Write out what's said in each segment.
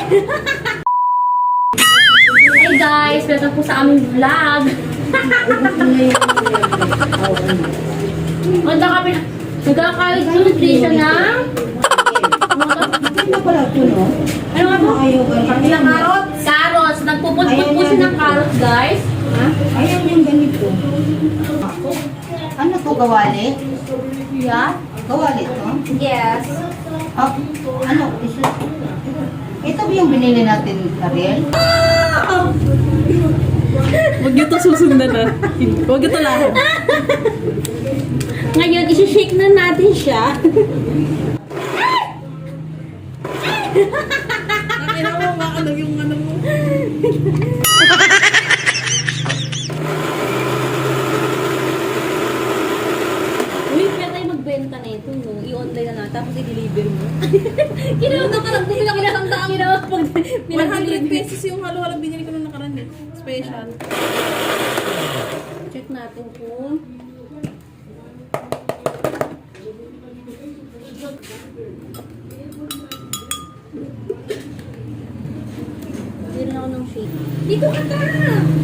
Hey guys, welcome po sa aming vlog. Wala kami, nagkakalit ko nutrition ng... Ano pala ito, no? Ano nga po? Ayaw ganyan. Carrots. Carrots. Nagpuputput po siya ng carrots, guys. Ha? Ayaw yung ganito. Ano to, kawali? Yeah. Kawali to? Yes. Ah, ano? Ito ba yung binili natin, Ariel? Huwag niyo ito susundan na. Huwag ito lahat. Ngayon, isi-shake na natin siya. Nakina mo, makalag yung ano mo. Uy, kaya tayo magbenta na ito, no? I-online na natin, tapos i-deliver mo. Kinawag ka lang, bumili ako ng daan. Kinawag pag 100 pesos yung halo-halo binili ko nung nakaraan eh. Special. Check natin kung... Meron ako ng shake. Dito ka ka!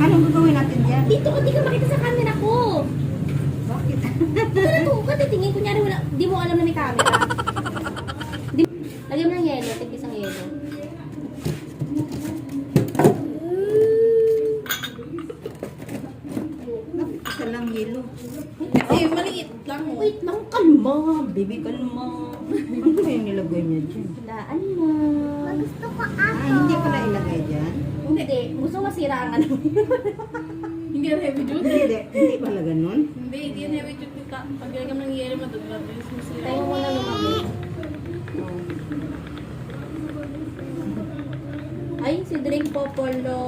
Anong gagawin natin dyan? Dito ka, di ka makita sa camera ko. Bakit? Talaga ka, titingin. Kunyari wala, di mo alam na may camera. Di, lagyan mo ng yelo, tigis ang yelo. Isa lang yelo. Kasi maliit lang. Wait lang, kalma. Baby, kalma. Ano ba yung nilagay niya dyan? Hulaan mo. Gusto ko Hindi pala ilagay dyan? Hindi, gusto masira ang ano. Hindi yan heavy duty. Hindi pala ganun? Hindi yan heavy duty ka. Pag lagyan ng yelo, maduglag. Tayo mo na lumaki. Ay, si Drink Popolo.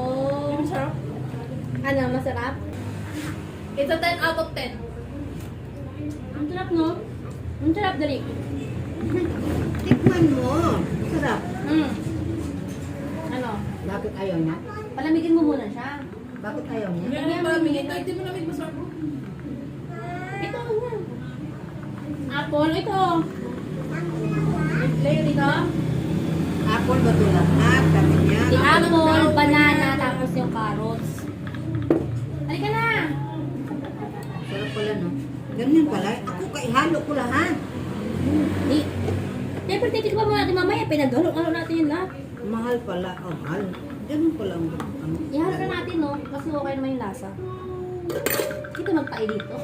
Masarap. Ano, masarap? It's a 10 out of 10. Ang sarap, no? Ang sarap, Drink. Tikman mo. Sarap. Ano? Bakit ayaw niya? Palamigin mo muna siya. Bakit ayaw niya? Hindi mo malamigin. Kahit di mo lamig, masarap. Ito, ano? Apple, ito. Layo dito. Apple ba ito lahat? Sabi niya. Si apple, banana, tapos yung carrots. Halika na! Sarap pala, no? Ganyan pala. Ako, kaihalo ko lahat. Di. Siyempre, titikman mo natin mamaya. Pinaghalo-halo natin yun lahat. Mahal pala. Oh, mahal. Ganun pala ang ano. Ihalo na natin, no? Kasi okay naman yung lasa. Ito magtayo dito.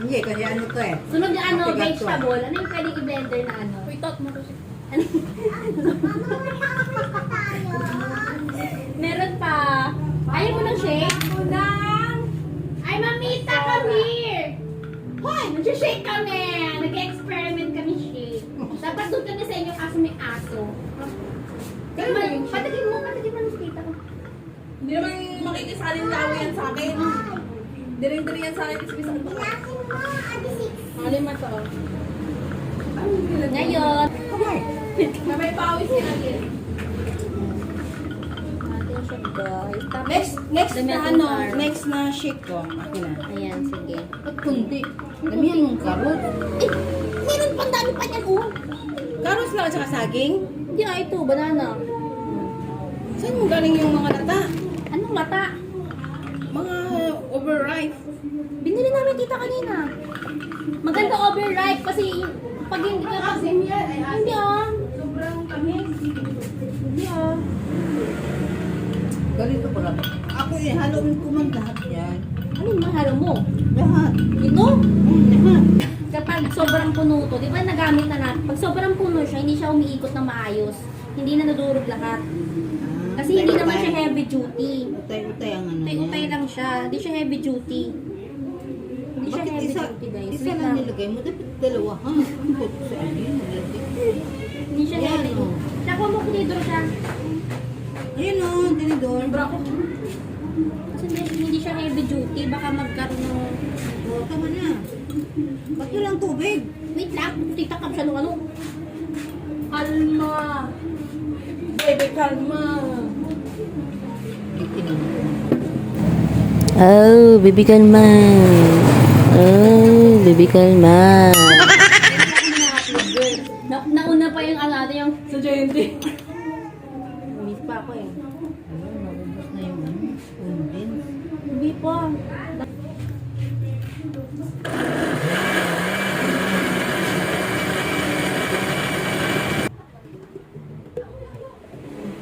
Hindi, kasi ano to eh. Sunod na ano, Matigas to, vegetable. Ano yung pwedeng i-blender na ano? Wait out mo kasi. Meron pa. Ayaw mo ng shake? Ay, mamita, come here! Hoy! Nag-shake kami! Nag-experiment kami shake. Dapat doon kami sa inyo kaso may aso. Patagin mo ng tita ko. Hindi naman makikisalin lawa yan sa akin. Diring-diri yan sa akin. Isbisan ko. Lima to. Ngayon, Na may pawis yan again. natin siya guys. Tapos, Next dami na natin ano, carrot. next na shake ko. Akin na. Ayan, sige. At kundi. Damihan mong karot. Eh, meron pang dami pa niyan, oh. Carrots lang at saka saging. Hindi nga ito, banana. Saan mo galing yung mga lata? Anong lata? Mga overripe. Binili namin kita kanina. Maganda overripe kasi pag hindi ka kasi... Hindi ah. Sobrang tamis. Hindi ah. Ganito pala. Ako eh, haluin ko man lahat yan. Ano yung mahalo mo? Lahat. Ito? Lahat. Kapag sobrang puno to, di ba nagamit na natin? Pag sobrang puno siya, hindi siya umiikot na maayos. Hindi na nadurog lahat. Kasi hindi naman siya heavy duty. Utay-utay ang ano Utay-utay lang siya. Hindi siya heavy duty. Hindi siya Bakit heavy isa, duty guys. isa Wait lang lang. nilagay mo? Dapat dalawa ha? Ang buto sa alin. Hindi siya Yan, heavy oh. duty. Siya kung makulidor siya. Ayun o, dinidor. Kasi hindi siya heavy duty. Baka magkaroon ng... O, tama na. Ba't walang tubig? Wait lang. Titakap siya ng ano. Alma. Baby, kalma. Titignan mo. Oh, baby kalma. Oh, baby kalma. Nauna pa yung ano natin yung... Sa Giant. pa ako eh. Ayun, naubos na yung ano, condensed. Hindi pa.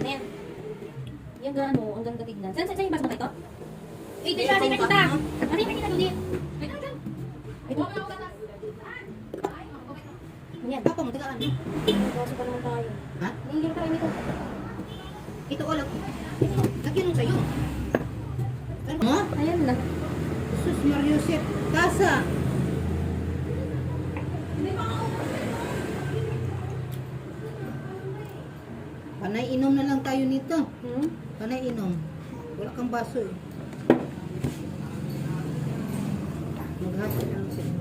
Ayan. Yung gano, ang ganda tignan. Saan yung bas mo ito? Eh, ito siya, kita kita. Ano yung kita ulit? Wait, ano? Ito. Ayan. Papa mo, tagaan. Nagkaso pa naman tayo. Ha? Nahihirap ka rin ito. Ito ko lang. Lagyan mo sa'yo. Ano? Ayan na. Sus, Mariusip. Kasa. Panay inom na lang tayo nito. Hmm? Panay inom. Wala kang baso eh. Maghapon lang sila.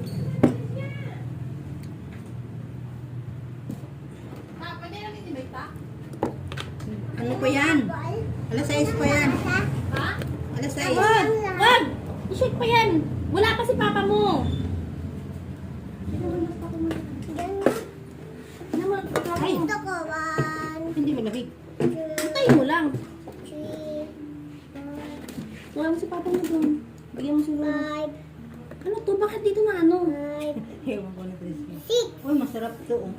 Ano pa yan? Alas 6 pa yan. Ha? Alas 6. Wag! Wag! I-shake pa yan! Wala pa si papa mo! Ay! Hindi malabig. Antayin mo lang. Wala mo si papa mo doon. Bigyan mo si Lolo. Ano to? Bakit dito na ano? Ewan ko na Trisky. Uy, masarap to oh.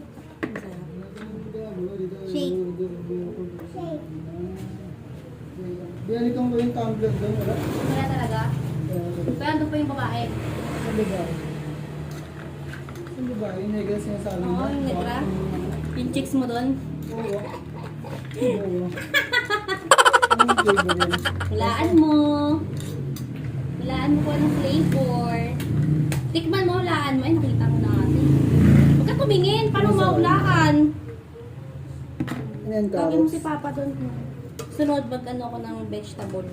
Shake. Binalikan ko yung tumbler doon, wala? Wala talaga? Kaya doon pa yung babae. Sa babae. Sa babae, yung negra sinasabi Oo, yung negra. Yung chicks mo doon. Oo. Oo. Anong flavor yun? Hulaan mo. Hulaan mo kung anong flavor. Tikman mo, hulaan mo. Ay, nakita mo na natin. Huwag ka tumingin. Paano mahulaan? Ano yan, Tawagin mo carrots? si Papa doon. Sunod, mag-ano ko ng vegetable.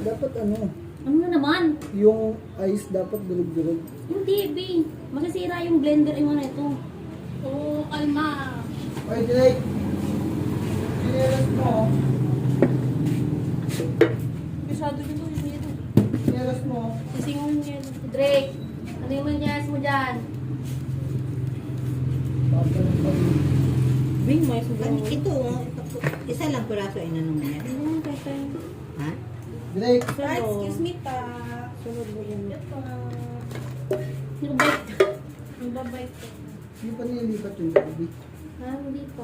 Dapat ano, Ano na naman? yung ice dapat durug-durug. Hindi, B. Masisira yung blender yung ano ito. Oo, kalma. Ay, Drake! Sinelas mo. Masyado yun to, yun yun. Sinelas mo. Sisingon niya. Drake, ano yung manyas mo dyan? Papalang pa rin. Bing, may Ano, ito oh. Isa lang piraso inanong niya. Ano kaya? Ha? Drake! Right, excuse me pa. Sunod mo yun. Ito. Nabite. Nagbabay ko. Hindi pa nililipat yung gabi. Ha, hindi pa.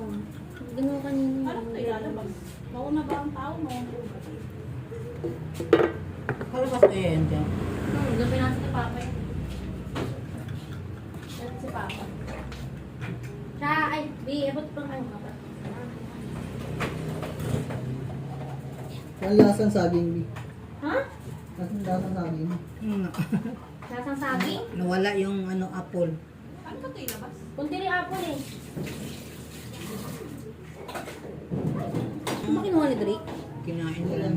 Ganun kanina. Parang tayo lalabas. Mauna ba ang tao mo? Kalabas ko yan dyan. Gabi natin si Papa yun. Yan si Papa. Siya, ay, B, abot pa kayo Papa. Ang lasang saging, Bi. Ha? Lasang saging. Lasang saging? Nawala yung ano apple. Ano ka tayo labas? Kunti rin apple eh. Ano ba kinuha ni Drake? Kinain ko lang.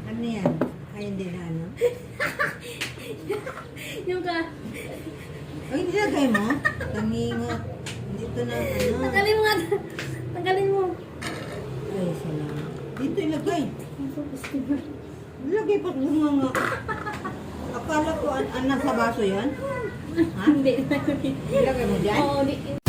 Ano yan? Ay, hindi na ano. Yung ka, Ay, nilagay mo? Tangingot. Dito na ano. tanggalin mo nga. Tanggalin mo. Ay, salamat. Dito ilagay. Ilagay pa nga. Akala ko nasa baso yan? Ha? Hindi. Ilagay mo dyan? Oo, di.